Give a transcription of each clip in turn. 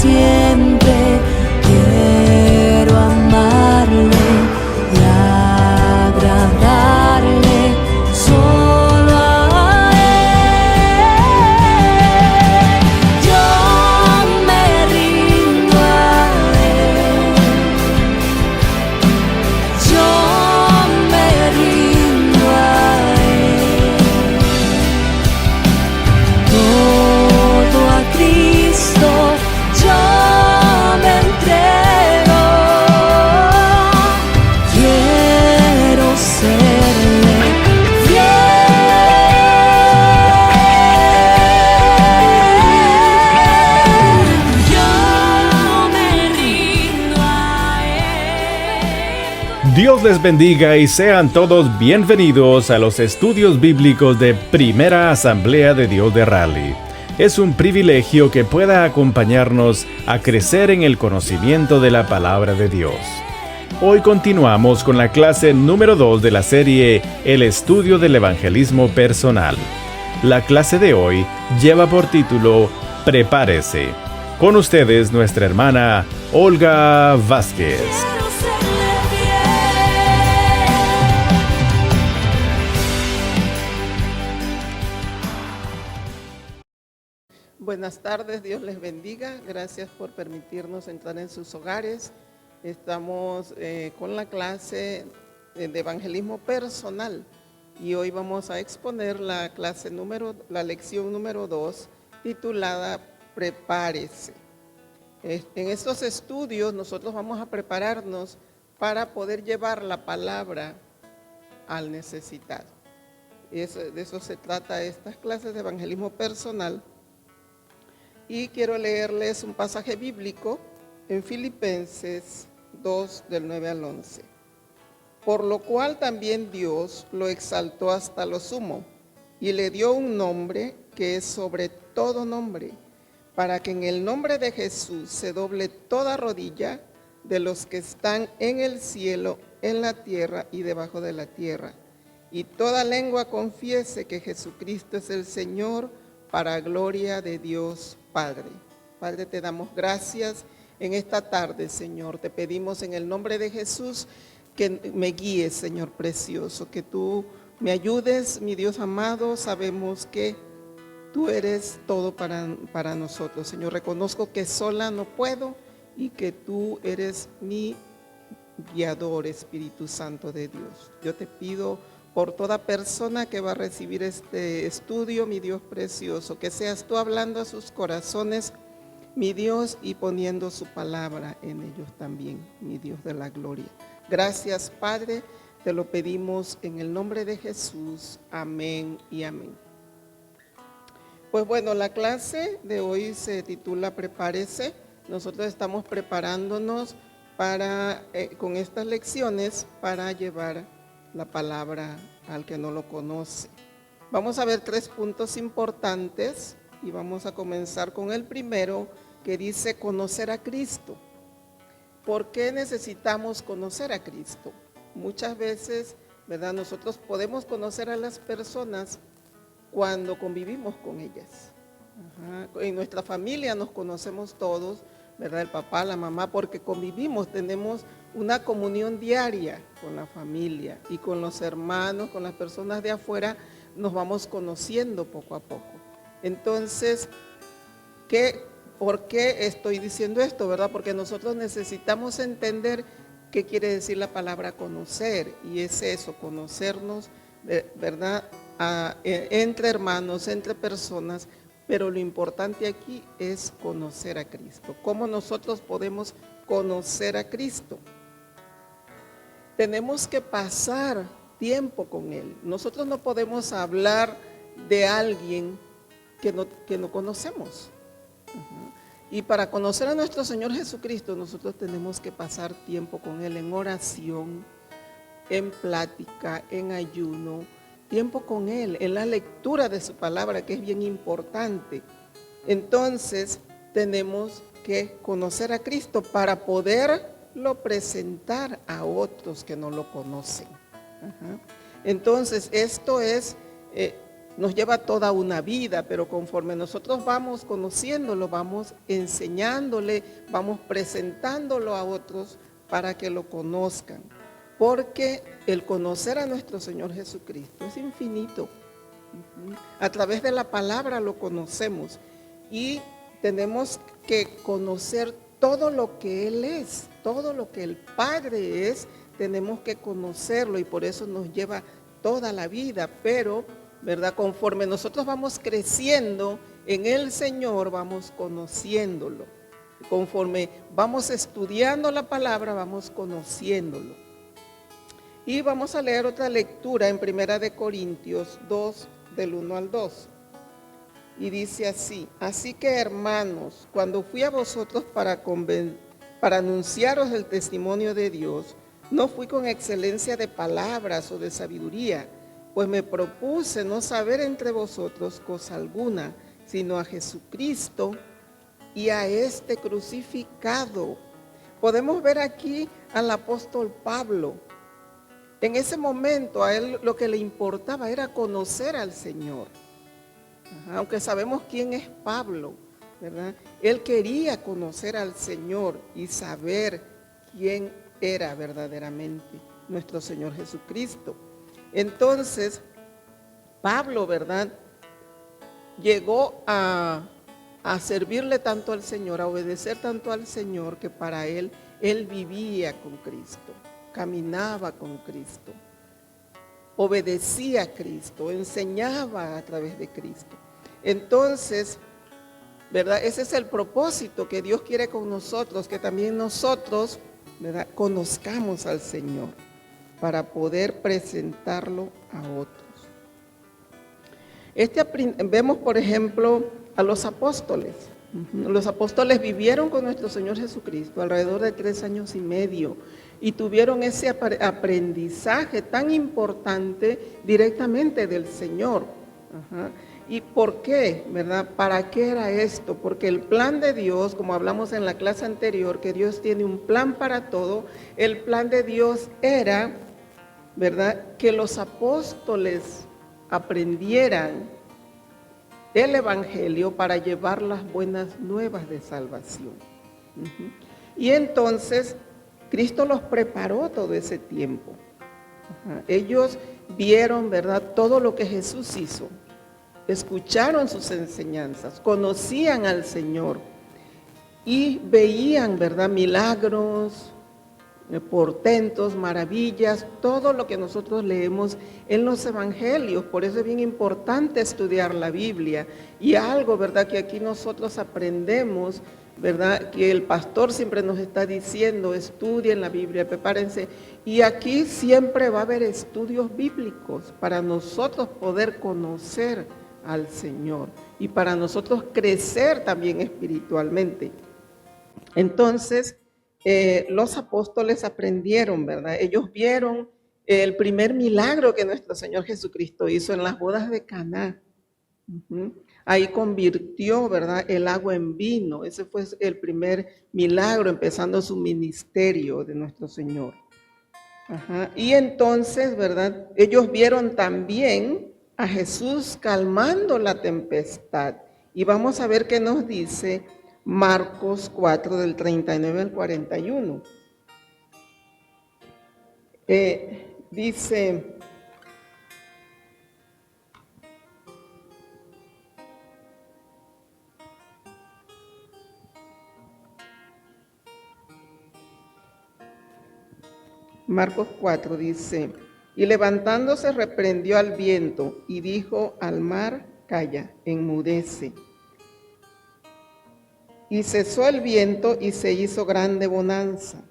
siempre. Quiero amarle y agradarle solo a Él. Yo me rindo a Él. Yo me rindo a Él. Todo a Cristo yo me entrego. Quiero serle fiel. Yo me rindo a Él. Dios les bendiga y sean todos bienvenidos a los estudios bíblicos de Primera Asamblea de Dios de Raleigh. Es un privilegio que pueda acompañarnos a crecer en el conocimiento de la palabra de Dios. Hoy continuamos con la clase número 2 de la serie El estudio del evangelismo personal. La clase de hoy lleva por título Prepárese. Con ustedes nuestra hermana Olga Vázquez. Quiero serle fiel. Buenas tardes, Dios les bendiga. Gracias por permitirnos entrar en sus hogares. Estamos con la clase de evangelismo personal y hoy vamos a exponer la lección número 2 titulada Prepárese. En estos estudios nosotros vamos a prepararnos para poder llevar la palabra al necesitado. De eso se trata estas clases de evangelismo personal. Y quiero leerles un pasaje bíblico en Filipenses 2, del 9 al 11. Por lo cual también Dios lo exaltó hasta lo sumo y le dio un nombre que es sobre todo nombre, para que en el nombre de Jesús se doble toda rodilla de los que están en el cielo, en la tierra y debajo de la tierra, y toda lengua confiese que Jesucristo es el Señor, para gloria de Dios Padre. Padre, te damos gracias en esta tarde, Señor. Te pedimos en el nombre de Jesús que me guíes, Señor precioso, que tú me ayudes, mi Dios amado. Sabemos que tú eres todo para nosotros, Señor. Reconozco que sola no puedo y que tú eres mi guiador, Espíritu Santo de Dios. Yo te pido por toda persona que va a recibir este estudio, mi Dios precioso, que seas tú hablando a sus corazones, mi Dios, y poniendo su palabra en ellos también, mi Dios de la gloria. Gracias, Padre, te lo pedimos en el nombre de Jesús. Amén y amén. Pues bueno, la clase de hoy se titula Prepárese. Nosotros estamos preparándonos con estas lecciones para llevar la palabra al que no lo conoce. Vamos a ver 3 puntos importantes y vamos a comenzar con el primero, que dice conocer a Cristo. ¿Por qué necesitamos conocer a Cristo? Muchas veces, ¿verdad? Nosotros podemos conocer a las personas cuando convivimos con ellas. En nuestra familia nos conocemos todos, ¿verdad? El papá, la mamá, porque convivimos, tenemos una comunión diaria con la familia y con los hermanos, con las personas de afuera, nos vamos conociendo poco a poco. Entonces, ¿por qué estoy diciendo esto, verdad? Porque nosotros necesitamos entender qué quiere decir la palabra conocer, y es eso, conocernos, ¿verdad? Entre hermanos, entre personas, pero lo importante aquí es conocer a Cristo. ¿Cómo nosotros podemos conocer a Cristo? Tenemos que pasar tiempo con Él. Nosotros no podemos hablar de alguien que no conocemos. Y para conocer a nuestro Señor Jesucristo, nosotros tenemos que pasar tiempo con Él en oración, en plática, en ayuno, tiempo con Él, en la lectura de su palabra, que es bien importante. Entonces, tenemos que conocer a Cristo para poderlo presentar a otros que no lo conocen. Entonces, esto es nos lleva toda una vida, pero conforme nosotros vamos conociéndolo, vamos enseñándole, vamos presentándolo a otros para que lo conozcan. Porque el conocer a nuestro Señor Jesucristo es infinito. A través de la palabra lo conocemos y tenemos que conocer todo lo que Él es, todo lo que el Padre es, tenemos que conocerlo y por eso nos lleva toda la vida, pero, ¿verdad? Conforme nosotros vamos creciendo en el Señor, vamos conociéndolo. Conforme vamos estudiando la palabra, vamos conociéndolo. Y vamos a leer otra lectura en 1 Corintios 2, del 1 al 2. Y dice así: así que, hermanos, cuando fui a vosotros para anunciaros el testimonio de Dios, no fui con excelencia de palabras o de sabiduría, pues me propuse no saber entre vosotros cosa alguna, sino a Jesucristo y a este crucificado. Podemos ver aquí al apóstol Pablo. En ese momento a él lo que le importaba era conocer al Señor. Aunque sabemos quién es Pablo, ¿verdad? Él quería conocer al Señor y saber quién era verdaderamente nuestro Señor Jesucristo. Entonces, Pablo, ¿verdad? Llegó a servirle tanto al Señor, a obedecer tanto al Señor, que para él vivía con Cristo, caminaba con Cristo, obedecía a Cristo, enseñaba a través de Cristo. Entonces, ¿verdad? Ese es el propósito que Dios quiere con nosotros, que también nosotros, ¿verdad?, conozcamos al Señor para poder presentarlo a otros. Vemos, por ejemplo, a los apóstoles. Los apóstoles vivieron con nuestro Señor Jesucristo alrededor de 3 años y medio y tuvieron ese aprendizaje tan importante directamente del Señor. ¿Y por qué? ¿Verdad? ¿Para qué era esto? Porque el plan de Dios, como hablamos en la clase anterior, que Dios tiene un plan para todo, el plan de Dios era, ¿verdad?, que los apóstoles aprendieran el Evangelio para llevar las buenas nuevas de salvación. Y entonces Cristo los preparó todo ese tiempo. Ellos vieron, ¿verdad?, todo lo que Jesús hizo. Escucharon sus enseñanzas, conocían al Señor y veían, ¿verdad?, milagros, portentos, maravillas, todo lo que nosotros leemos en los evangelios. Por eso es bien importante estudiar la Biblia. Y algo, ¿verdad?, que aquí nosotros aprendemos, ¿verdad?, que el pastor siempre nos está diciendo: estudien la Biblia, prepárense. Y aquí siempre va a haber estudios bíblicos para nosotros poder conocer al Señor y para nosotros crecer también espiritualmente. Entonces, los apóstoles aprendieron, ¿verdad? Ellos vieron el primer milagro que nuestro Señor Jesucristo hizo en las bodas de Caná. Ahí convirtió, ¿verdad?, el agua en vino. Ese fue el primer milagro, empezando su ministerio de nuestro Señor. Y entonces, ¿verdad?, ellos vieron también a Jesús calmando la tempestad. Y vamos a ver qué nos dice Marcos 4, del 39 al 41. Dice: Marcos 4 dice: y levantándose reprendió al viento y dijo al mar: calla, enmudece. Y cesó el viento y se hizo grande bonanza.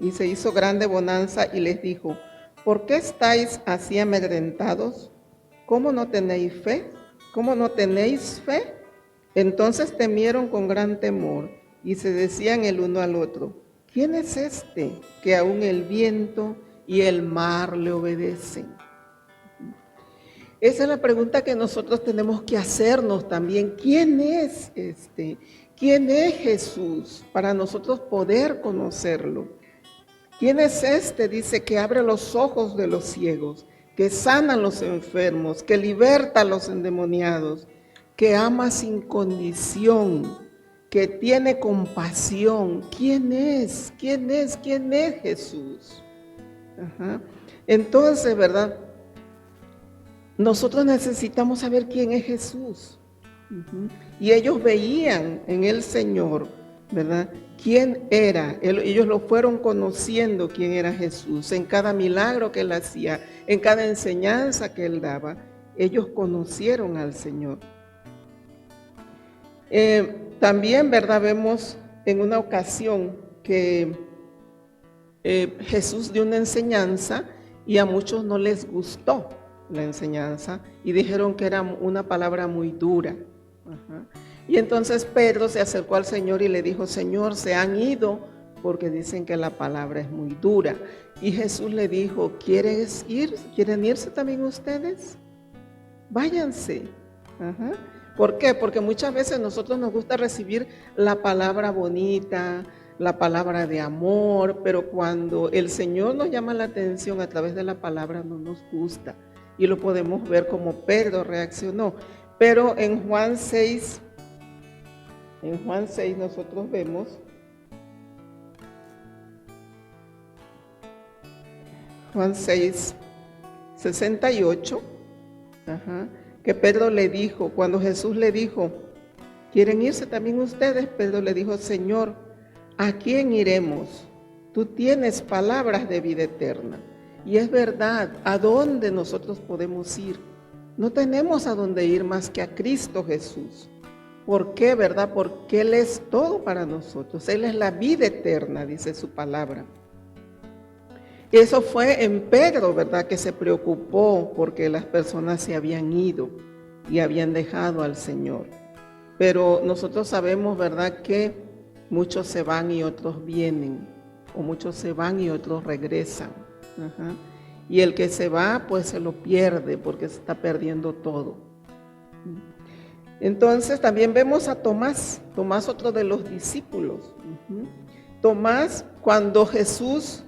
Y se hizo grande bonanza y les dijo: ¿por qué estáis así amedrentados? ¿Cómo no tenéis fe? ¿Cómo no tenéis fe? Entonces temieron con gran temor y se decían el uno al otro: ¿quién es este que aún el viento y el mar le obedecen? Esa es la pregunta que nosotros tenemos que hacernos también. ¿Quién es este? ¿Quién es Jesús? Para nosotros poder conocerlo. ¿Quién es este? Dice que abre los ojos de los ciegos, que sana a los enfermos, que liberta a los endemoniados, que ama sin condición, que tiene compasión. ¿Quién es? ¿Quién es? ¿Quién es Jesús? Ajá. Entonces, ¿verdad? Nosotros necesitamos saber quién es Jesús. Y ellos veían en el Señor, ¿verdad?, quién era. Ellos lo fueron conociendo quién era Jesús. En cada milagro que él hacía, en cada enseñanza que él daba, ellos conocieron al Señor. También, ¿verdad?, vemos en una ocasión que Jesús dio una enseñanza y a muchos no les gustó la enseñanza y dijeron que era una palabra muy dura. Ajá. Y entonces Pedro se acercó al Señor y le dijo: Señor, se han ido porque dicen que la palabra es muy dura. Y Jesús le dijo: ¿quieren irse también ustedes? Váyanse. Ajá. ¿Por qué? Porque muchas veces nosotros nos gusta recibir la palabra bonita, la palabra de amor, pero cuando el Señor nos llama la atención a través de la palabra no nos gusta. Y lo podemos ver como Pedro reaccionó. Pero en Juan 6 nosotros vemos Juan 6, 68, que Pedro le dijo, cuando Jesús le dijo: ¿quieren irse también ustedes? Pedro le dijo: Señor, ¿a quién iremos? Tú tienes palabras de vida eterna. Y es verdad, ¿a dónde nosotros podemos ir? No tenemos a dónde ir más que a Cristo Jesús. ¿Por qué, verdad? Porque Él es todo para nosotros. Él es la vida eterna, dice su palabra. Eso fue en Pedro, ¿verdad?, que se preocupó porque las personas se habían ido y habían dejado al Señor. Pero nosotros sabemos, ¿verdad?, que muchos se van y otros vienen, o muchos se van y otros regresan. Ajá. Y el que se va, pues se lo pierde porque se está perdiendo todo. Entonces también vemos a Tomás, otro de los discípulos. Tomás, cuando Jesús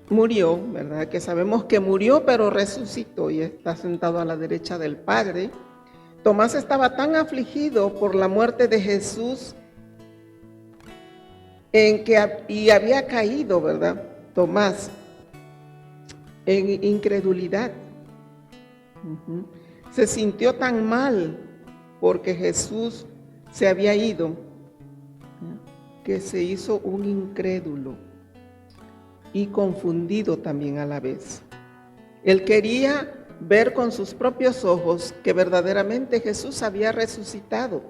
murió, ¿verdad?, que sabemos que murió pero resucitó y está sentado a la derecha del Padre. Tomás estaba tan afligido por la muerte de Jesús y había caído, ¿verdad?, Tomás, en incredulidad. Se sintió tan mal porque Jesús se había ido, que se hizo un incrédulo y confundido también a la vez. Él quería ver con sus propios ojos que verdaderamente Jesús había resucitado.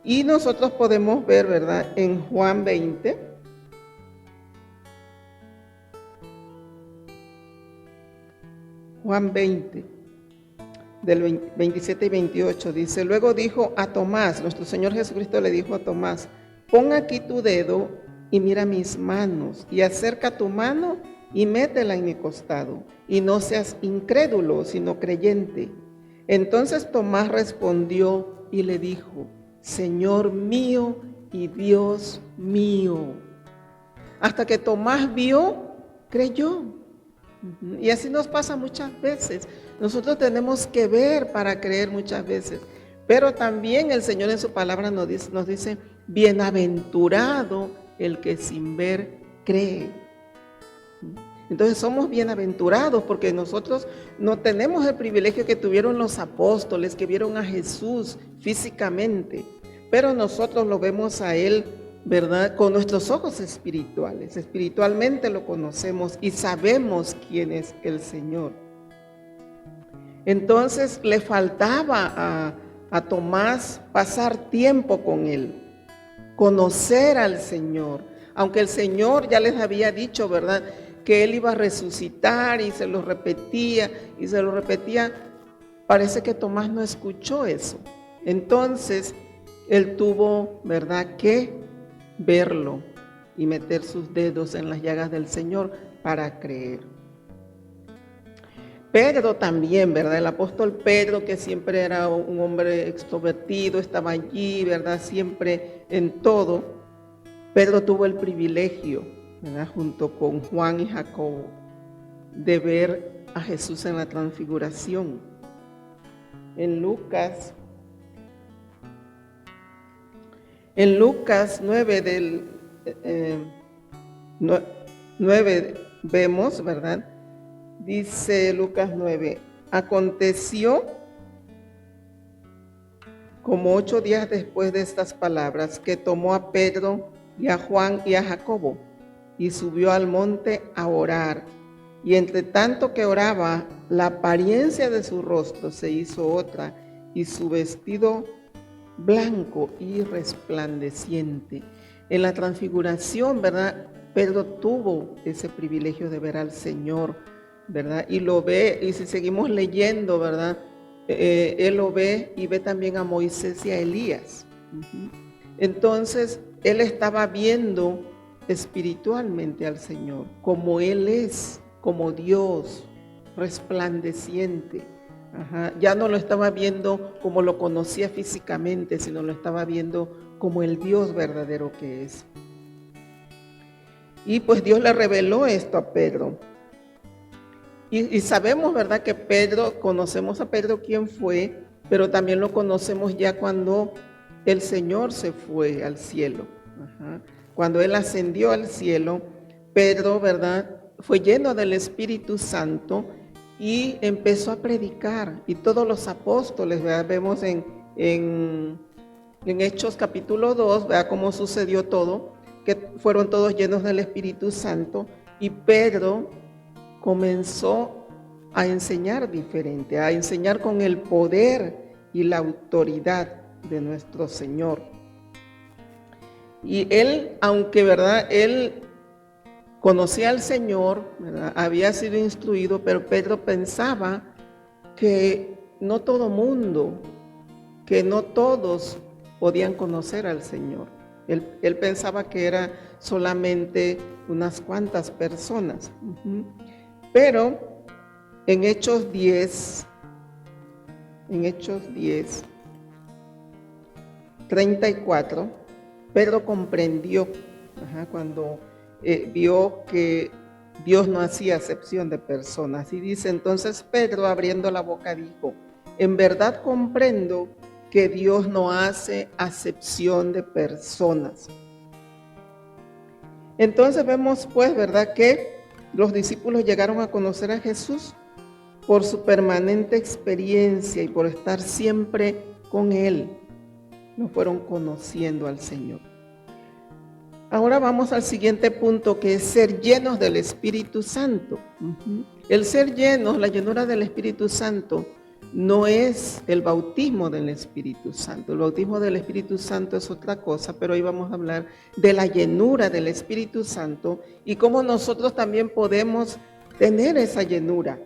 Y nosotros podemos ver, ¿verdad?, en Juan 20, Juan 20, del 27 y 28, dice: luego dijo a Tomás, nuestro Señor Jesucristo le dijo a Tomás: pon aquí tu dedo y mira mis manos, y acerca tu mano y métela en mi costado, y no seas incrédulo, sino creyente. Entonces Tomás respondió y le dijo: Señor mío y Dios mío. Hasta que Tomás vio, creyó. Y así nos pasa muchas veces. Nosotros tenemos que ver para creer muchas veces. Pero también el Señor en su palabra nos dice: bienaventurado el que sin ver cree. Entonces somos bienaventurados porque nosotros no tenemos el privilegio que tuvieron los apóstoles, que vieron a Jesús físicamente, pero nosotros lo vemos a Él, ¿verdad?, con nuestros ojos espirituales. Espiritualmente lo conocemos y sabemos quién es el Señor. Entonces le faltaba a Tomás pasar tiempo con Él, conocer al Señor, aunque el Señor ya les había dicho, ¿verdad?, que Él iba a resucitar y se lo repetía, parece que Tomás no escuchó eso. Entonces él tuvo, ¿verdad?, que verlo y meter sus dedos en las llagas del Señor para creer. Pedro también, ¿verdad?, el apóstol Pedro, que siempre era un hombre extrovertido, estaba allí, ¿verdad?, siempre en todo. Pedro tuvo el privilegio, ¿verdad?, junto con Juan y Jacobo, de ver a Jesús en la transfiguración. En Lucas 9 9 vemos, ¿verdad? Dice Lucas 9, aconteció como 8 días después de estas palabras que tomó a Pedro y a Juan y a Jacobo y subió al monte a orar. Y entre tanto que oraba, la apariencia de su rostro se hizo otra y su vestido blanco y resplandeciente. En la transfiguración, ¿verdad? Pedro tuvo ese privilegio de ver al Señor, ¿verdad? Y lo ve, y si seguimos leyendo, ¿verdad? Él lo ve y ve también a Moisés y a Elías. Entonces, él estaba viendo espiritualmente al Señor, como Él es, como Dios, resplandeciente. Ya no lo estaba viendo como lo conocía físicamente, sino lo estaba viendo como el Dios verdadero que es. Y pues Dios le reveló esto a Pedro. Y sabemos, ¿verdad?, que Pedro, conocemos a Pedro quién fue, pero también lo conocemos ya cuando el Señor se fue al cielo. Cuando Él ascendió al cielo, Pedro, ¿verdad?, fue lleno del Espíritu Santo y empezó a predicar. Y todos los apóstoles, ¿verdad?, vemos en Hechos capítulo 2, ¿verdad?, cómo sucedió todo, que fueron todos llenos del Espíritu Santo y Pedro comenzó a enseñar diferente, a enseñar con el poder y la autoridad de nuestro Señor. Y él, aunque, ¿verdad?, él conocía al Señor, ¿verdad?, había sido instruido, pero Pedro pensaba que no todo mundo, que no todos podían conocer al Señor. Él pensaba que era solamente unas cuantas personas. Pero en Hechos 10, 34, Pedro comprendió, cuando vio que Dios no hacía acepción de personas. Y dice, entonces Pedro, abriendo la boca, dijo, en verdad comprendo que Dios no hace acepción de personas. Entonces vemos pues, ¿verdad?, que los discípulos llegaron a conocer a Jesús por su permanente experiencia y por estar siempre con Él. No fueron conociendo al Señor. Ahora vamos al siguiente punto, que es ser llenos del Espíritu Santo. El ser llenos, la llenura del Espíritu Santo, no es el bautismo del Espíritu Santo. El bautismo del Espíritu Santo es otra cosa, pero hoy vamos a hablar de la llenura del Espíritu Santo y cómo nosotros también podemos tener esa llenura.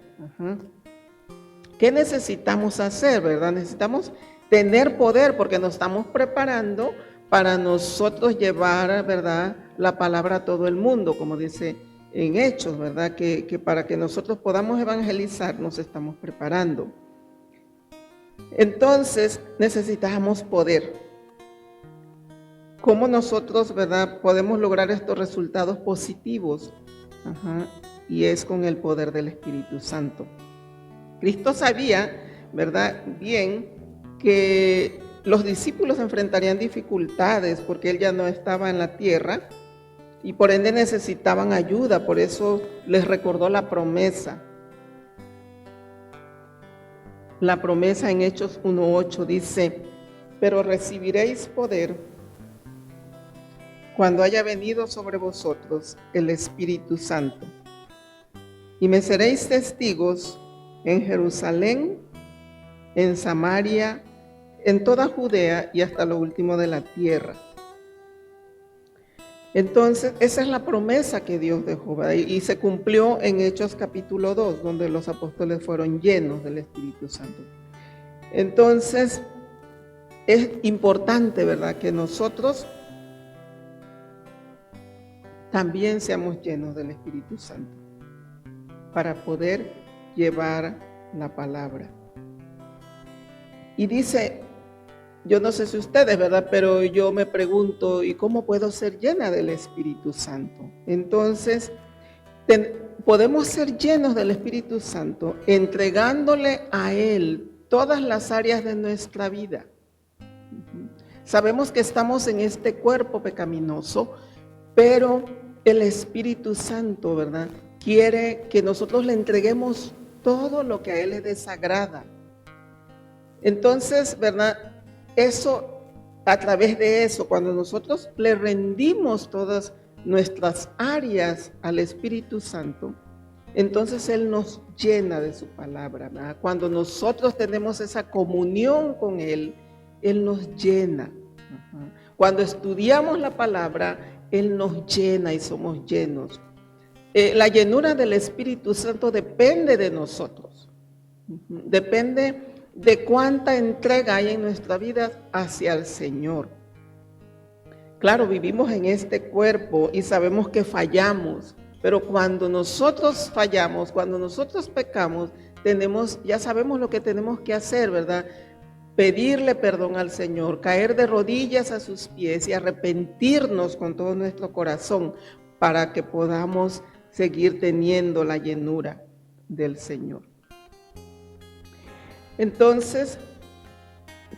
¿Qué necesitamos hacer, verdad? Necesitamos tener poder porque nos estamos preparando para nosotros llevar, ¿verdad?, la palabra a todo el mundo, como dice en Hechos, ¿verdad? Que para que nosotros podamos evangelizar nos estamos preparando. Entonces necesitamos poder. ¿Cómo nosotros, verdad, podemos lograr estos resultados positivos? Y es con el poder del Espíritu Santo. Cristo sabía, verdad, bien que los discípulos enfrentarían dificultades porque Él ya no estaba en la tierra y por ende necesitaban ayuda. Por eso les recordó la promesa. La promesa en Hechos 1:8 dice, pero recibiréis poder cuando haya venido sobre vosotros el Espíritu Santo. Y me seréis testigos en Jerusalén, en Samaria, en toda Judea y hasta lo último de la tierra. Entonces, esa es la promesa que Dios dejó, ¿verdad? Y se cumplió en Hechos capítulo 2, donde los apóstoles fueron llenos del Espíritu Santo. Entonces, es importante, ¿verdad?, que nosotros también seamos llenos del Espíritu Santo para poder llevar la palabra. Y dice, yo no sé si ustedes, ¿verdad?, pero yo me pregunto, ¿y cómo puedo ser llena del Espíritu Santo? Entonces, podemos ser llenos del Espíritu Santo entregándole a Él todas las áreas de nuestra vida. Sabemos que estamos en este cuerpo pecaminoso, pero el Espíritu Santo, ¿verdad?, quiere que nosotros le entreguemos todo lo que a Él le desagrada. Entonces, ¿verdad?, eso, a través de eso, cuando nosotros le rendimos todas nuestras áreas al Espíritu Santo, entonces Él nos llena de su palabra, ¿verdad? Cuando nosotros tenemos esa comunión con Él, Él nos llena. Cuando estudiamos la palabra, Él nos llena y somos llenos. La llenura del Espíritu Santo depende de nosotros. Depende de cuánta entrega hay en nuestra vida hacia el Señor. Claro, vivimos en este cuerpo y sabemos que fallamos, pero cuando nosotros fallamos, cuando nosotros pecamos, ya sabemos lo que tenemos que hacer, ¿verdad? Pedirle perdón al Señor, caer de rodillas a sus pies y arrepentirnos con todo nuestro corazón para que podamos seguir teniendo la llenura del Señor. Entonces,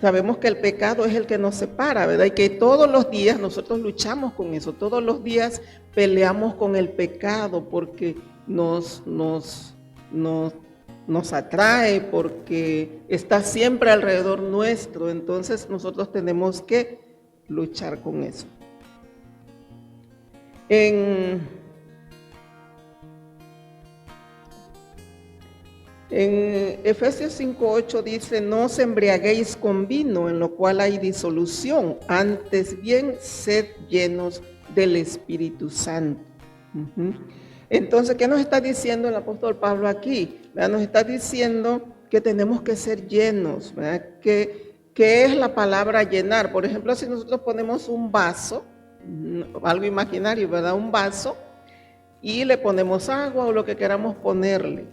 sabemos que el pecado es el que nos separa, ¿verdad? Y que todos los días nosotros luchamos con eso, todos los días peleamos con el pecado porque nos atrae, porque está siempre alrededor nuestro. Entonces nosotros tenemos que luchar con eso. En Efesios 5:8 dice: no os embriaguéis con vino, en lo cual hay disolución, antes bien sed llenos del Espíritu Santo. Entonces, ¿qué nos está diciendo el apóstol Pablo aquí? ¿Verdad? Nos está diciendo que tenemos que ser llenos, ¿verdad? ¿Qué es la palabra llenar? Por ejemplo, si nosotros ponemos un vaso, algo imaginario, ¿verdad? Un vaso, y le ponemos agua o lo que queramos ponerle,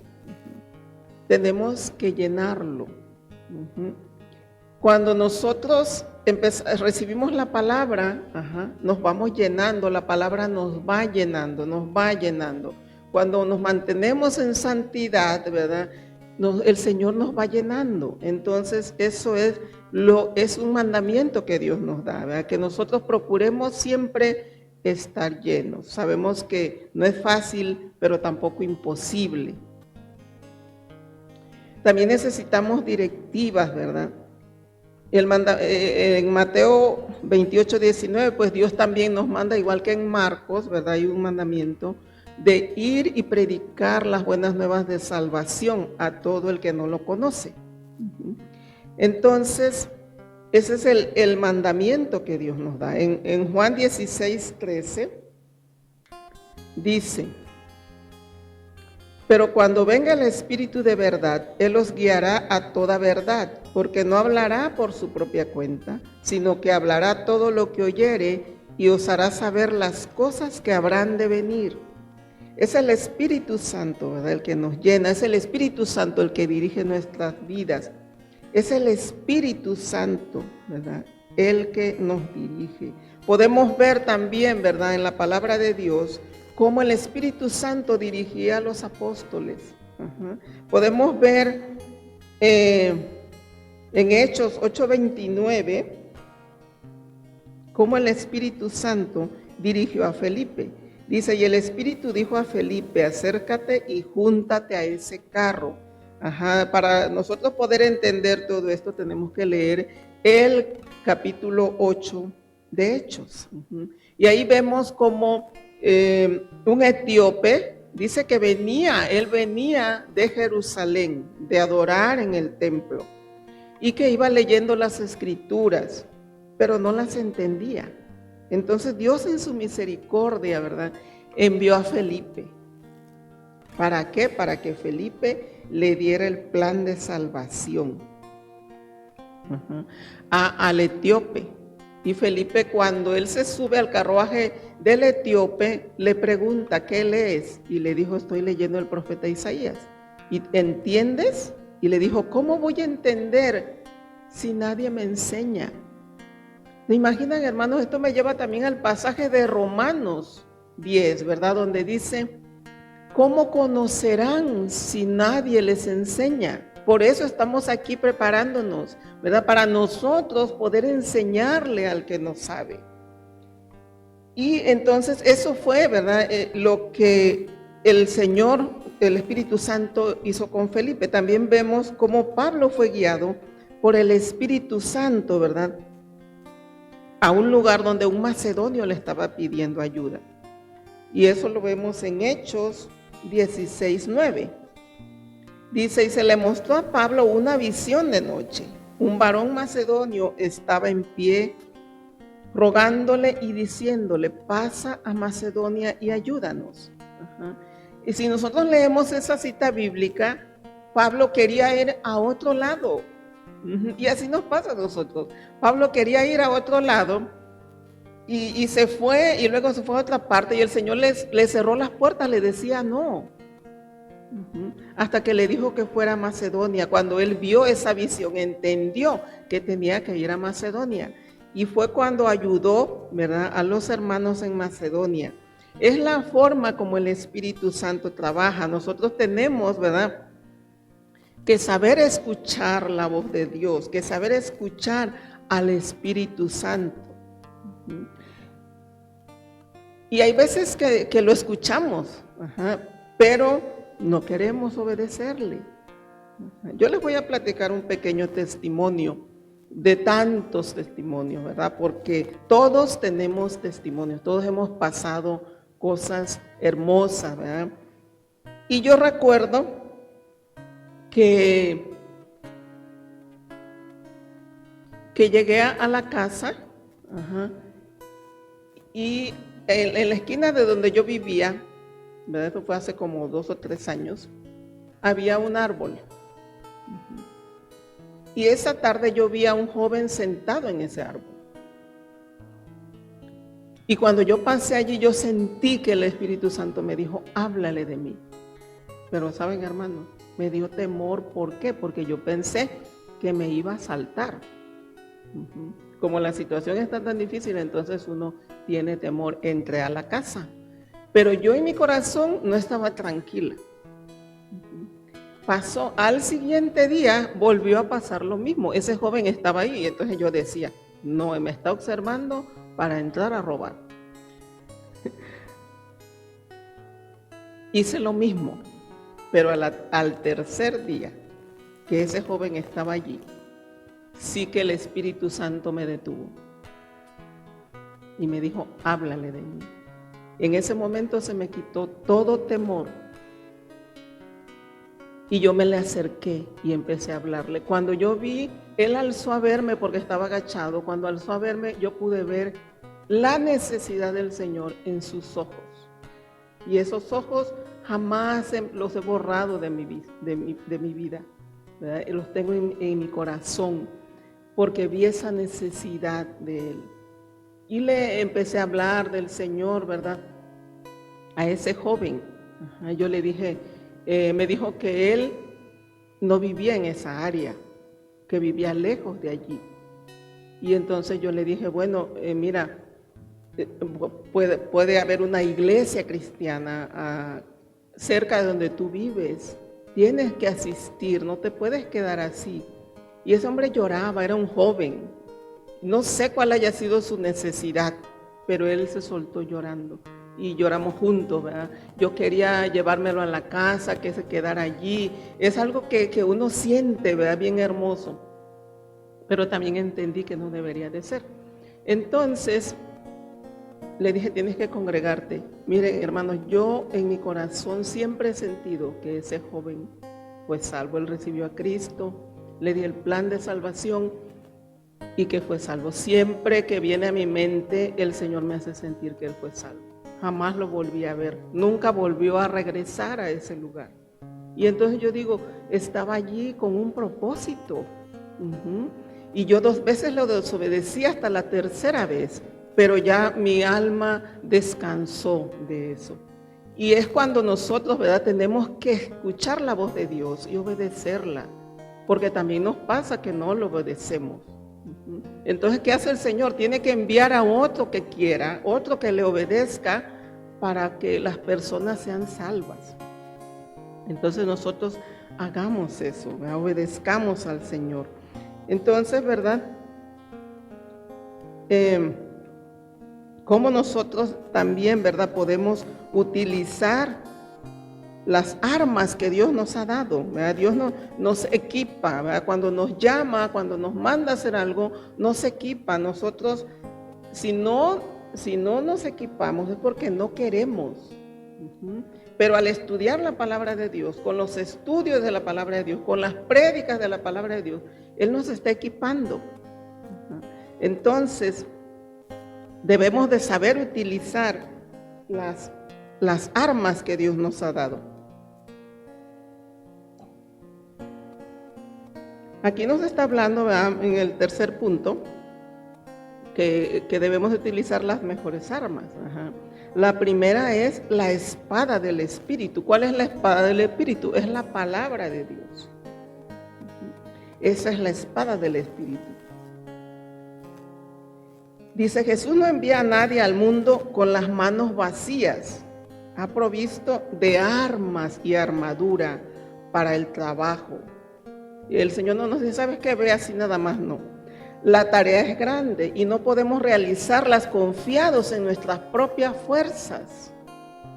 tenemos que llenarlo. Cuando nosotros recibimos la palabra, nos vamos llenando, la palabra nos va llenando, nos va llenando. Cuando nos mantenemos en santidad, ¿verdad?, el Señor nos va llenando. Entonces eso es un mandamiento que Dios nos da, ¿verdad?, que nosotros procuremos siempre estar llenos. Sabemos que no es fácil, pero tampoco imposible. También necesitamos directivas, ¿verdad? En Mateo 28:19, pues Dios también nos manda, igual que en Marcos, ¿verdad? Hay un mandamiento de ir y predicar las buenas nuevas de salvación a todo el que no lo conoce. Entonces, ese es el mandamiento que Dios nos da. En Juan 16:13 dice: pero cuando venga el Espíritu de verdad, Él os guiará a toda verdad, porque no hablará por su propia cuenta, sino que hablará todo lo que oyere y os hará saber las cosas que habrán de venir. Es el Espíritu Santo, ¿verdad?, el que nos llena, es el Espíritu Santo el que dirige nuestras vidas. Es el Espíritu Santo, ¿verdad?, el que nos dirige. Podemos ver también, ¿verdad?, en la palabra de Dios, cómo el Espíritu Santo dirigía a los apóstoles. Podemos ver en Hechos 8:29 cómo el Espíritu Santo dirigió a Felipe. Dice: y el Espíritu dijo a Felipe: acércate y júntate a ese carro. Para nosotros poder entender todo esto tenemos que leer el capítulo 8 de Hechos. Y ahí vemos cómo un etíope dice que él venía de Jerusalén, de adorar en el templo, y que iba leyendo las escrituras, pero no las entendía. Entonces Dios, en su misericordia, ¿verdad?, envió a Felipe. ¿Para qué? Para que Felipe le diera el plan de salvación al etíope. Y Felipe, cuando él se sube al carruaje del etíope, le pregunta: ¿qué lees? Y le dijo: estoy leyendo el profeta Isaías. ¿Y entiendes? Y le dijo: ¿cómo voy a entender si nadie me enseña? ¿Se imaginan, hermanos? Esto me lleva también al pasaje de Romanos 10, ¿verdad?, donde dice: ¿cómo conocerán si nadie les enseña? Por eso estamos aquí preparándonos, ¿verdad? Para nosotros poder enseñarle al que no sabe. Y entonces eso fue, ¿verdad? Lo que el Señor, el Espíritu Santo hizo con Felipe. También vemos cómo Pablo fue guiado por el Espíritu Santo, ¿verdad? A un lugar donde un macedonio le estaba pidiendo ayuda. Y eso lo vemos en Hechos 16:9. Dice, y se le mostró a Pablo una visión de noche. Un varón macedonio estaba en pie, rogándole y diciéndole, pasa a Macedonia y ayúdanos. Ajá. Y si nosotros leemos esa cita bíblica, Pablo quería ir a otro lado. Y así nos pasa a nosotros. Pablo quería ir a otro lado y se fue, y luego se fue a otra parte, y el Señor le cerró las puertas, le decía no. Hasta que le dijo que fuera a Macedonia. Cuando él vio esa visión, entendió que tenía que ir a Macedonia. Y fue cuando ayudó, ¿verdad?, a los hermanos en Macedonia. Es la forma como el Espíritu Santo trabaja. Nosotros tenemos, ¿verdad?, que saber escuchar la voz de Dios, que saber escuchar al Espíritu Santo. Y hay veces que lo escuchamos, pero no queremos obedecerle. Yo les voy a platicar un pequeño testimonio de tantos testimonios, ¿verdad? Porque todos tenemos testimonios, todos hemos pasado cosas hermosas, ¿verdad? Y yo recuerdo que llegué a la casa, y en la esquina de donde yo vivía, ¿verdad?, eso fue hace como 2 o 3 años, había un árbol. Y esa tarde yo vi a un joven sentado en ese árbol. Y cuando yo pasé allí, yo sentí que el Espíritu Santo me dijo, háblale de mí. Pero saben, hermanos, me dio temor. ¿Por qué? Porque yo pensé que me iba a saltar. Como la situación está tan difícil, entonces uno tiene temor. Entré a la casa, pero yo en mi corazón no estaba tranquila. Pasó, al siguiente día volvió a pasar lo mismo. Ese joven estaba ahí, y entonces yo decía, no, me está observando para entrar a robar. Hice lo mismo, pero al tercer día que ese joven estaba allí, sí que el Espíritu Santo me detuvo y me dijo, háblale de mí. En ese momento se me quitó todo temor y yo me le acerqué y empecé a hablarle. Cuando yo vi, él alzó a verme porque estaba agachado. Cuando alzó a verme, yo pude ver la necesidad del Señor en sus ojos. Y esos ojos jamás los he borrado de mi vida, ¿verdad? Los tengo en mi corazón porque vi esa necesidad de él. Y le empecé a hablar del Señor, ¿verdad?, a ese joven. Yo le dije, me dijo que él no vivía en esa área, que vivía lejos de allí. Y entonces yo le dije, bueno, mira, puede haber una iglesia cristiana cerca de donde tú vives. Tienes que asistir, no te puedes quedar así. Y ese hombre lloraba, era un joven. No sé cuál haya sido su necesidad, pero él se soltó llorando. Y lloramos juntos, ¿verdad? Yo quería llevármelo a la casa, que se quedara allí. Es algo que uno siente, ¿verdad?, bien hermoso. Pero también entendí que no debería de ser. Entonces, le dije, tienes que congregarte. Miren, hermanos, yo en mi corazón siempre he sentido que ese joven fue salvo. Él recibió a Cristo, le di el plan de salvación y que fue salvo. Siempre que viene a mi mente, el Señor me hace sentir que él fue salvo. Jamás lo volví a ver, nunca volvió a regresar a ese lugar. Y entonces yo digo, estaba allí con un propósito. Y yo 2 veces lo desobedecí, hasta la tercera vez, pero ya mi alma descansó de eso. Y es cuando nosotros, ¿verdad?, tenemos que escuchar la voz de Dios y obedecerla, porque también nos pasa que no lo obedecemos. Entonces, ¿qué hace el Señor? Tiene que enviar a otro que quiera, otro que le obedezca, para que las personas sean salvas. Entonces nosotros hagamos eso, ¿verdad? Obedezcamos al Señor. Entonces, ¿verdad? Cómo nosotros también, ¿verdad? Podemos utilizar las armas que Dios nos ha dado, ¿verdad? Dios nos equipa, ¿verdad? Cuando nos llama, cuando nos manda a hacer algo, nos equipa. Nosotros, si no nos equipamos es porque no queremos. Pero al estudiar la palabra de Dios, con los estudios de la palabra de Dios, con las prédicas de la palabra de Dios, Él nos está equipando. Entonces, debemos de saber utilizar las armas que Dios nos ha dado. Aquí nos está hablando, ¿verdad?, en el tercer punto, que debemos utilizar las mejores armas. La primera es la espada del Espíritu. ¿Cuál es la espada del Espíritu? Es la palabra de Dios. Esa es la espada del Espíritu. Dice, Jesús no envía a nadie al mundo con las manos vacías. Ha provisto de armas y armadura para el trabajo. Y el Señor no nos dice, ¿sabes qué? Ve así nada más, no. La tarea es grande y no podemos realizarlas confiados en nuestras propias fuerzas,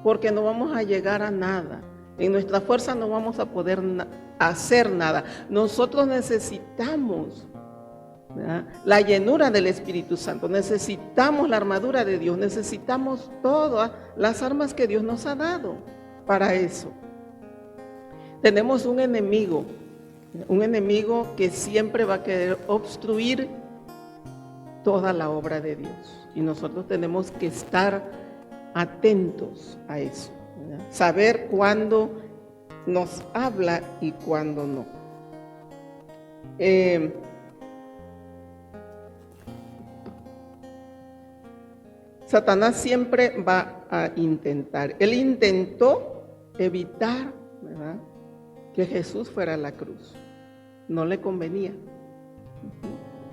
porque no vamos a llegar a nada. En nuestra fuerza no vamos a poder hacer nada. Nosotros necesitamos, ¿verdad?, la llenura del Espíritu Santo, necesitamos la armadura de Dios, necesitamos todas las armas que Dios nos ha dado para eso. Tenemos un enemigo que siempre va a querer obstruir toda la obra de Dios. Y nosotros tenemos que estar atentos a eso, ¿verdad? Saber cuándo nos habla y cuándo no. Satanás siempre va a intentar. Él intentó evitar, ¿verdad?, que Jesús fuera a la cruz. No le convenía.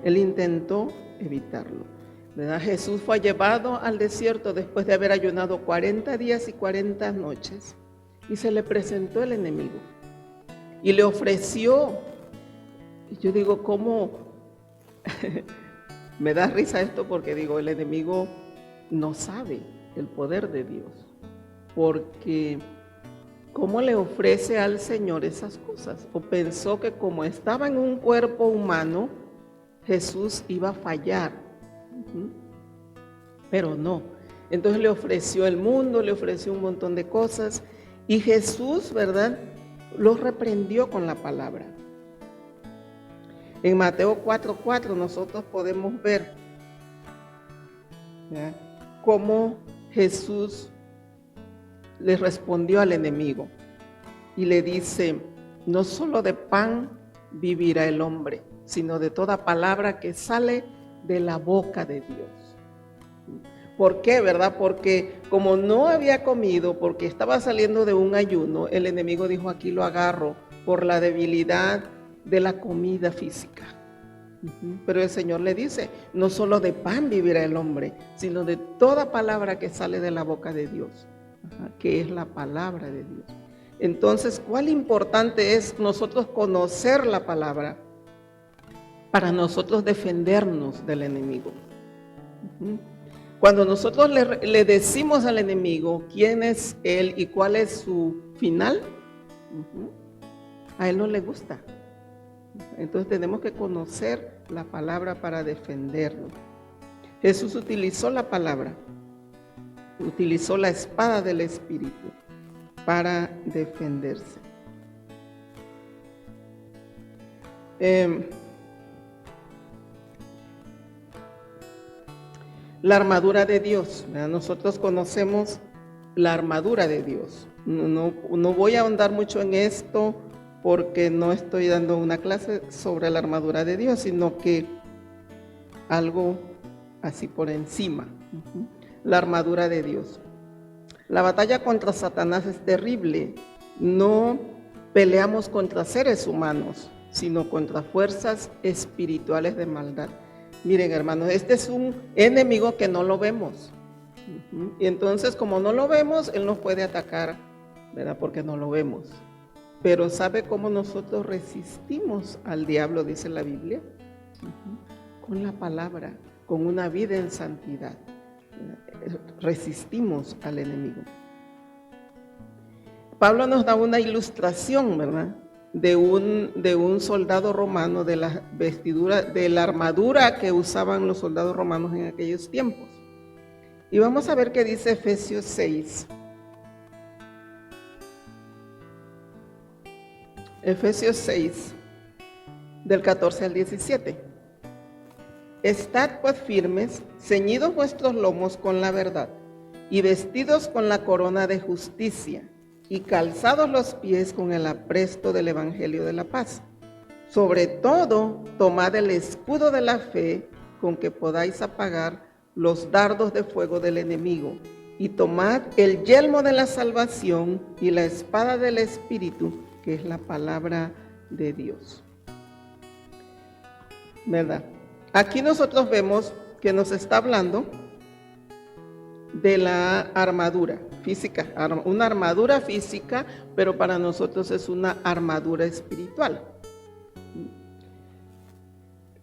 Él intentó evitarlo, ¿verdad? Jesús fue llevado al desierto después de haber ayunado 40 días y 40 noches y se le presentó el enemigo y le ofreció. Yo digo, ¿cómo? Me da risa esto porque digo, el enemigo no sabe el poder de Dios, porque ¿cómo le ofrece al Señor esas cosas? O pensó que como estaba en un cuerpo humano, Jesús iba a fallar. Pero no. Entonces le ofreció el mundo, le ofreció un montón de cosas. Y Jesús, ¿verdad?, los reprendió con la palabra. En Mateo 4:4 nosotros podemos ver, ¿verdad?, cómo Jesús le respondió al enemigo y le dice, no solo de pan vivirá el hombre, sino de toda palabra que sale de la boca de Dios. ¿Por qué, verdad? Porque como no había comido, porque estaba saliendo de un ayuno, el enemigo dijo, aquí lo agarro por la debilidad de la comida física. Pero el Señor le dice, no solo de pan vivirá el hombre, sino de toda palabra que sale de la boca de Dios, que es la palabra de Dios. Entonces, ¿cuál importante es nosotros conocer la palabra para nosotros defendernos del enemigo? Cuando nosotros le decimos al enemigo quién es él y cuál es su final, a él no le gusta. Entonces tenemos que conocer la palabra para defendernos. Jesús utilizó la palabra, utilizó la espada del Espíritu para defenderse. La armadura de Dios, ¿verdad? Nosotros conocemos la armadura de Dios. No voy a ahondar mucho en esto porque no estoy dando una clase sobre la armadura de Dios, sino que algo así por encima. La armadura de Dios. La batalla contra Satanás es terrible. No peleamos contra seres humanos, sino contra fuerzas espirituales de maldad. Miren, hermanos, este es un enemigo que no lo vemos. Y entonces, como no lo vemos, él nos puede atacar, ¿verdad? Porque no lo vemos. Pero ¿sabe cómo nosotros resistimos al diablo? Dice la Biblia. Con la palabra, con una vida en santidad. Resistimos al enemigo. Pablo nos da una ilustración, ¿verdad? De un soldado romano, de la vestidura, de la armadura que usaban los soldados romanos en aquellos tiempos. Y vamos a ver qué dice Efesios 6. Efesios 6, del 14 al 17. Estad pues firmes, ceñidos vuestros lomos con la verdad, y vestidos con la corona de justicia, y calzados los pies con el apresto del evangelio de la paz. Sobre todo, tomad el escudo de la fe, con que podáis apagar los dardos de fuego del enemigo, y tomad el yelmo de la salvación y la espada del Espíritu, que es la palabra de Dios. ¿Verdad? Aquí nosotros vemos que nos está hablando de la armadura física, una armadura física, pero para nosotros es una armadura espiritual.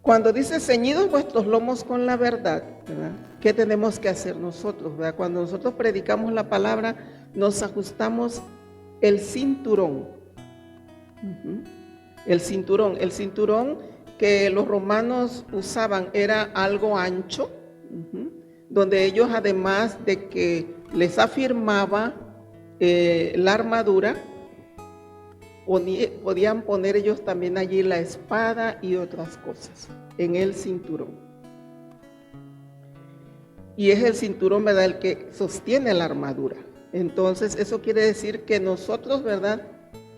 Cuando dice ceñidos vuestros lomos con la verdad, ¿verdad? ¿Qué tenemos que hacer nosotros? ¿Verdad? Cuando nosotros predicamos la palabra, nos ajustamos el cinturón. El cinturón que los romanos usaban era algo ancho, donde ellos, además de que les afirmaba la armadura, podían poner ellos también allí la espada y otras cosas en el cinturón. Y es el cinturón, ¿verdad?, el que sostiene la armadura. Entonces, eso quiere decir que nosotros, ¿verdad?,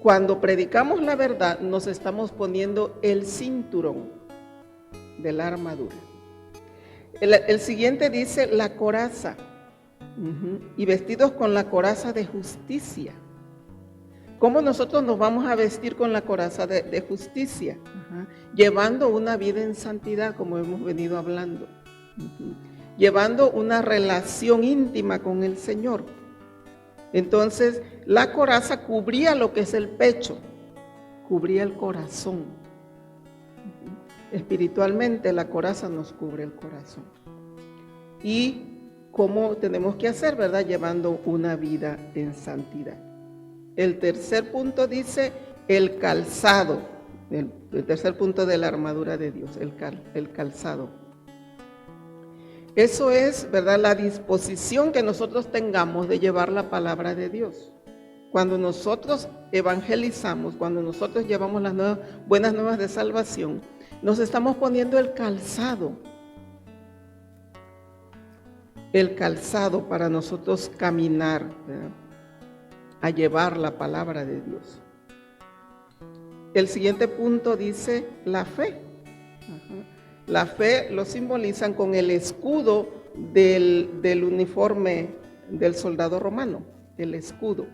cuando predicamos la verdad, nos estamos poniendo el cinturón de la armadura. El siguiente dice la coraza, y vestidos con la coraza de justicia. ¿Cómo nosotros nos vamos a vestir con la coraza de justicia? Llevando una vida en santidad, como hemos venido hablando. Llevando una relación íntima con el Señor. Entonces, la coraza cubría lo que es el pecho, cubría el corazón. Espiritualmente, la coraza nos cubre el corazón. Y cómo tenemos que hacer, ¿verdad? Llevando una vida en santidad. El tercer punto dice el calzado, el tercer punto de la armadura de Dios, el calzado. Eso es, ¿verdad?, la disposición que nosotros tengamos de llevar la palabra de Dios. Cuando nosotros evangelizamos, cuando nosotros llevamos las buenas nuevas de salvación, nos estamos poniendo el calzado para nosotros caminar, ¿verdad?, a llevar la palabra de Dios. El siguiente punto dice la fe. La fe lo simbolizan con el escudo del uniforme del soldado romano, el escudo.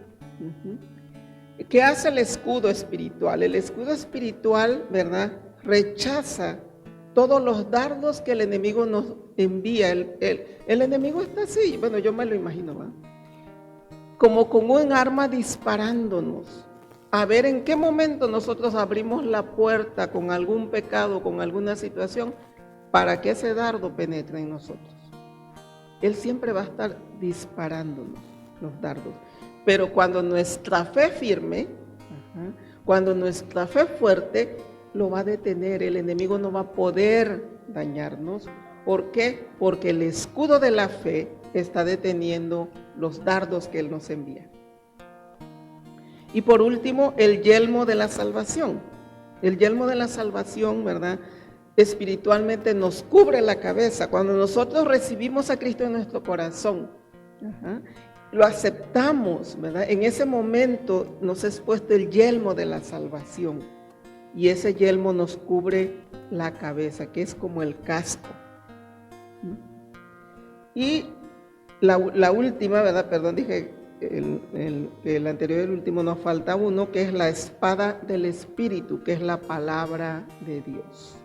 ¿Qué hace el escudo espiritual? El escudo espiritual, ¿verdad?, rechaza todos los dardos que el enemigo nos envía. El enemigo está así, bueno, yo me lo imagino, ¿verdad?, como con un arma disparándonos, a ver en qué momento nosotros abrimos la puerta con algún pecado, con alguna situación, para que ese dardo penetre en nosotros. Él siempre va a estar disparándonos los dardos. Pero cuando nuestra fe firme, cuando nuestra fe fuerte, lo va a detener. El enemigo no va a poder dañarnos. ¿Por qué? Porque el escudo de la fe está deteniendo los dardos que él nos envía. Y por último, el yelmo de la salvación. El yelmo de la salvación, ¿verdad?, espiritualmente nos cubre la cabeza. Cuando nosotros recibimos a Cristo en nuestro corazón, lo aceptamos, ¿verdad?, en ese momento nos es puesto el yelmo de la salvación. Y ese yelmo nos cubre la cabeza, que es como el casco. Y la última, ¿verdad?, perdón, dije el anterior y el último, nos falta uno, que es la espada del Espíritu, que es la palabra de Dios.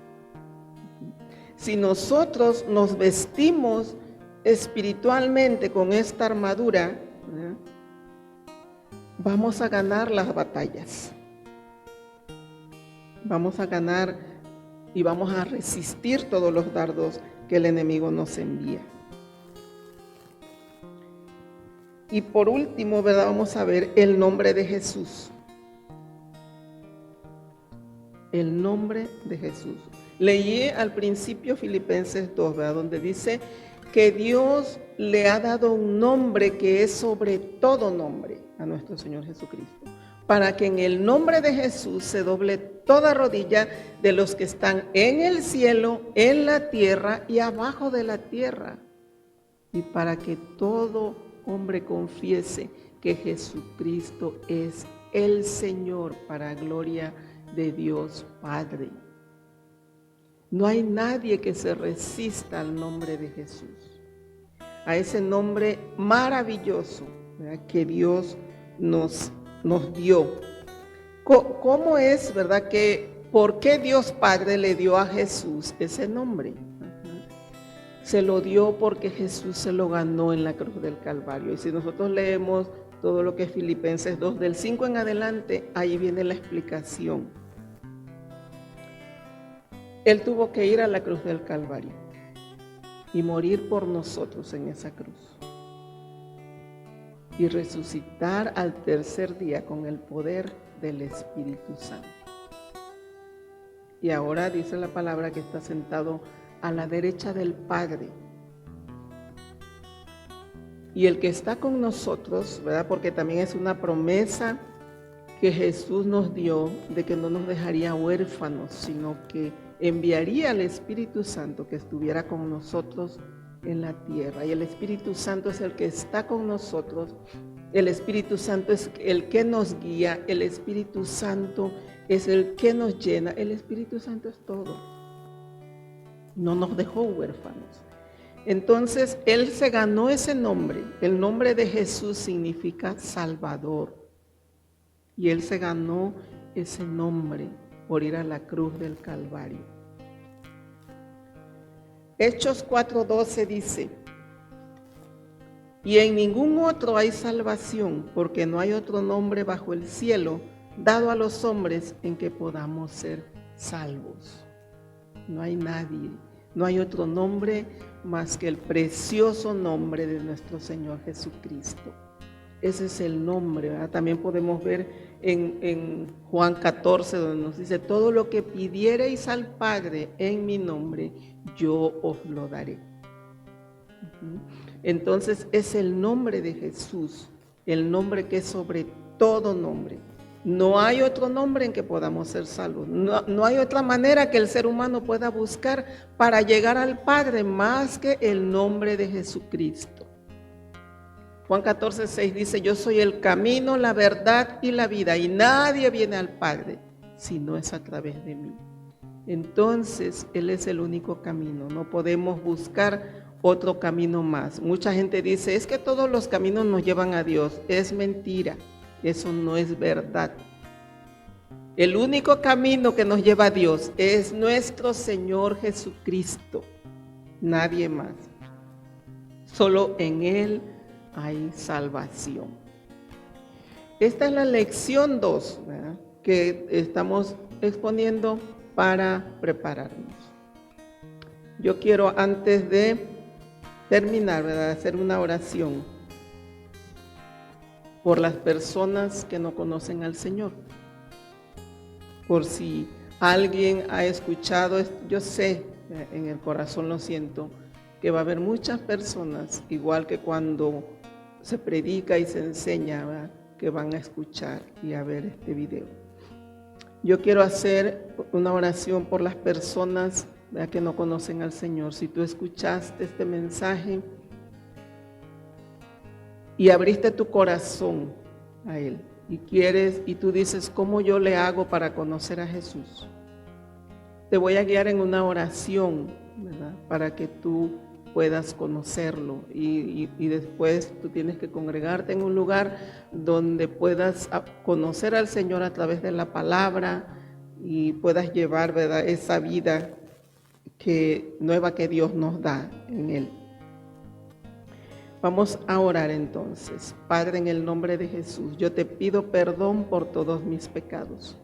Si nosotros nos vestimos espiritualmente con esta armadura, ¿verdad?, vamos a ganar las batallas. Vamos a ganar y vamos a resistir todos los dardos que el enemigo nos envía. Y por último, ¿verdad? Vamos a ver el nombre de Jesús. El nombre de Jesús. Leí al principio Filipenses 2, ¿verdad? Donde dice que Dios le ha dado un nombre que es sobre todo nombre a nuestro Señor Jesucristo, para que en el nombre de Jesús se doble toda rodilla de los que están en el cielo, en la tierra y abajo de la tierra, y para que todo hombre confiese que Jesucristo es el Señor, para gloria de Dios Padre. No hay nadie que se resista al nombre de Jesús, a ese nombre maravilloso, ¿verdad?, que Dios nos dio. ¿Cómo es, verdad, por qué Dios Padre le dio a Jesús ese nombre? Se lo dio porque Jesús se lo ganó en la cruz del Calvario. Y si nosotros leemos todo lo que es Filipenses 2, del 5 en adelante, ahí viene la explicación. Él tuvo que ir a la cruz del Calvario y morir por nosotros en esa cruz, y resucitar al tercer día con el poder del Espíritu Santo. Y ahora dice la palabra que está sentado a la derecha del Padre. Y el que está con nosotros, ¿verdad?, porque también es una promesa que Jesús nos dio de que no nos dejaría huérfanos, sino que enviaría al Espíritu Santo que estuviera con nosotros en la tierra. Y el Espíritu Santo es el que está con nosotros. El Espíritu Santo es el que nos guía. El Espíritu Santo es el que nos llena. El Espíritu Santo es todo. No nos dejó huérfanos. Entonces, Él se ganó ese nombre. El nombre de Jesús significa Salvador. Y Él se ganó ese nombre por ir a la cruz del Calvario. Hechos 4:12 dice: y en ningún otro hay salvación, porque no hay otro nombre bajo el cielo dado a los hombres en que podamos ser salvos. No hay nadie, no hay otro nombre más que el precioso nombre de nuestro Señor Jesucristo. Ese es el nombre, ¿verdad? También podemos ver en Juan 14, donde nos dice: todo lo que pidiereis al Padre en mi nombre, yo os lo daré. Entonces es el nombre de Jesús, el nombre que es sobre todo nombre. No hay otro nombre en que podamos ser salvos. No hay otra manera que el ser humano pueda buscar para llegar al Padre más que el nombre de Jesucristo. Juan 14:6 dice: yo soy el camino, la verdad y la vida, y nadie viene al Padre si no es a través de mí. Entonces Él es el único camino. No podemos buscar otro camino más. Mucha gente dice: es que todos los caminos nos llevan a Dios. Es mentira. Eso no es verdad. El único camino que nos lleva a Dios es nuestro Señor Jesucristo. Nadie más. Solo en Él hay salvación. Esta es la lección 2, ¿verdad?, que estamos exponiendo para prepararnos. Yo quiero, antes de terminar, ¿verdad?, hacer una oración por las personas que no conocen al Señor. Por si alguien ha escuchado, yo sé, en el corazón lo siento, que va a haber muchas personas, igual que cuando se predica y se enseña, ¿verdad?, que van a escuchar y a ver este video. Yo quiero hacer una oración por las personas, ¿verdad?, que no conocen al Señor. Si tú escuchaste este mensaje y abriste tu corazón a Él y tú dices: ¿cómo yo le hago para conocer a Jesús? Te voy a guiar en una oración, ¿verdad?, para que tú puedas conocerlo, y después tú tienes que congregarte en un lugar donde puedas conocer al Señor a través de la palabra y puedas llevar, ¿verdad?, esa vida nueva que Dios nos da en Él. Vamos a orar entonces. Padre, en el nombre de Jesús, yo te pido perdón por todos mis pecados.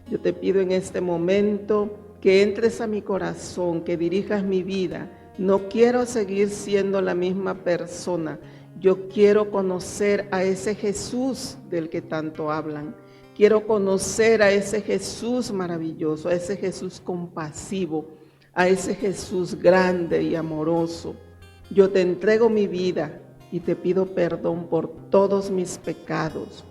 Yo te pido en este momento que entres a mi corazón, que dirijas mi vida. No quiero seguir siendo la misma persona. Yo quiero conocer a ese Jesús del que tanto hablan. Quiero conocer a ese Jesús maravilloso, a ese Jesús compasivo, a ese Jesús grande y amoroso. Yo te entrego mi vida y te pido perdón por todos mis pecados.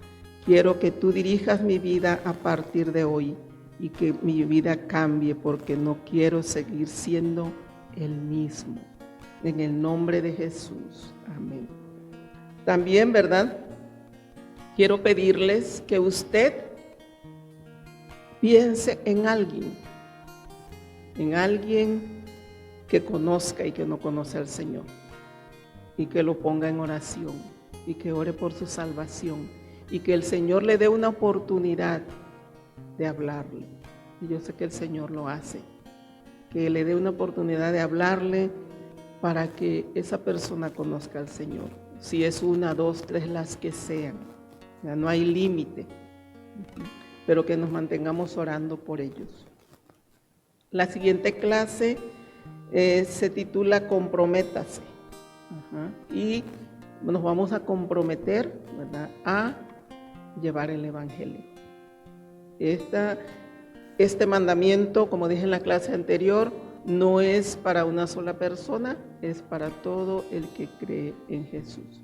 Quiero que tú dirijas mi vida a partir de hoy y que mi vida cambie porque no quiero seguir siendo el mismo. En el nombre de Jesús. Amén. También, ¿verdad? Quiero pedirles que usted piense en alguien que conozca y que no conoce al Señor, y que lo ponga en oración, y que ore por su salvación, y que el Señor le dé una oportunidad de hablarle. Y yo sé que el Señor lo hace, que le dé una oportunidad de hablarle para que esa persona conozca al Señor. Si es 1, 2, 3, las que sean, ya no hay límite, pero que nos mantengamos orando por ellos. La siguiente clase se titula Comprométase. Y nos vamos a comprometer, ¿verdad?, a llevar el Evangelio. Este mandamiento, como dije en la clase anterior, no es para una sola persona, es para todo el que cree en Jesús.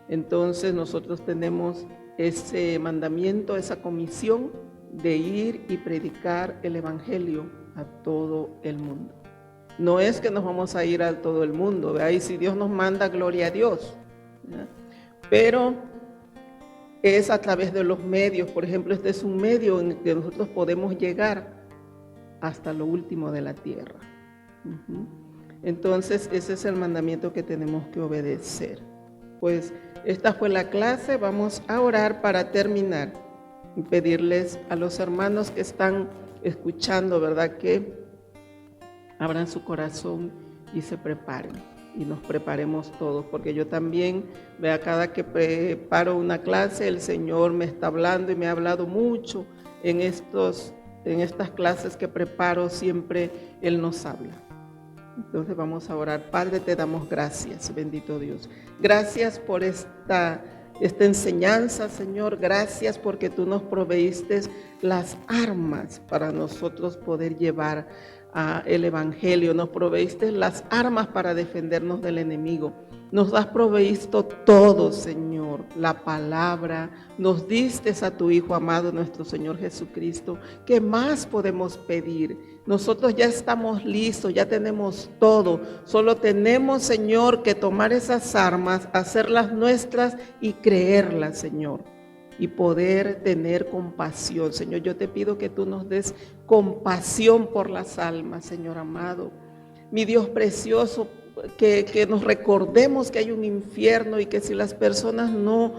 Entonces nosotros tenemos ese mandamiento, esa comisión de ir y predicar el Evangelio a todo el mundo. No es que nos vamos a ir a todo el mundo, ¿verdad? Y si Dios nos manda, gloria a Dios, ¿verdad? Pero es a través de los medios. Por ejemplo, este es un medio en que nosotros podemos llegar hasta lo último de la tierra. Entonces, ese es el mandamiento que tenemos que obedecer. Pues esta fue la clase. Vamos a orar para terminar y pedirles a los hermanos que están escuchando, ¿verdad?, que abran su corazón y se preparen, y nos preparemos todos, porque yo también, vea, cada que preparo una clase, el Señor me está hablando y me ha hablado mucho en estas clases que preparo, siempre Él nos habla. Entonces vamos a orar. Padre, te damos gracias, bendito Dios. Gracias por esta enseñanza, Señor. Gracias porque tú nos proveíste las armas para nosotros poder llevar el Evangelio. Nos proveíste las armas para defendernos del enemigo. Nos has provisto todo, Señor, la palabra. Nos diste a tu Hijo amado, nuestro Señor Jesucristo. ¿Qué más podemos pedir? Nosotros ya estamos listos, ya tenemos todo. Solo tenemos, Señor, que tomar esas armas, hacerlas nuestras y creerlas, Señor, y poder tener compasión. Señor, yo te pido que tú nos des compasión por las almas, Señor amado. Mi Dios precioso, que nos recordemos que hay un infierno y que si las personas no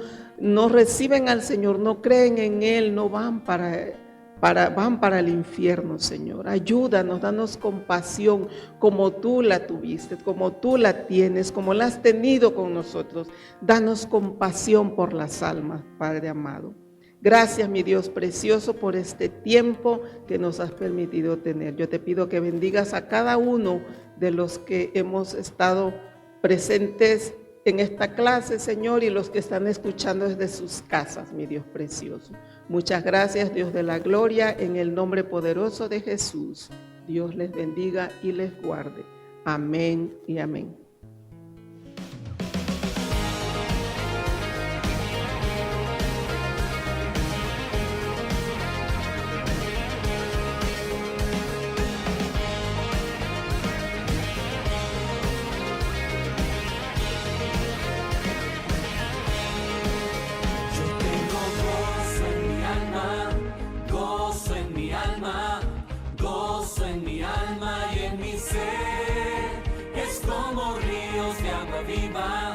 reciben al Señor, no creen en Él, no van para el infierno, Señor. Ayúdanos, danos compasión como tú la tuviste, como tú la tienes, como la has tenido con nosotros. Danos compasión por las almas, Padre amado. Gracias, mi Dios precioso, por este tiempo que nos has permitido tener. Yo te pido que bendigas a cada uno de los que hemos estado presentes en esta clase, Señor, y los que están escuchando desde sus casas, mi Dios precioso. Muchas gracias, Dios de la gloria, en el nombre poderoso de Jesús. Dios les bendiga y les guarde. Amén y amén. Gozo en mi alma y en mi ser, es como ríos de agua viva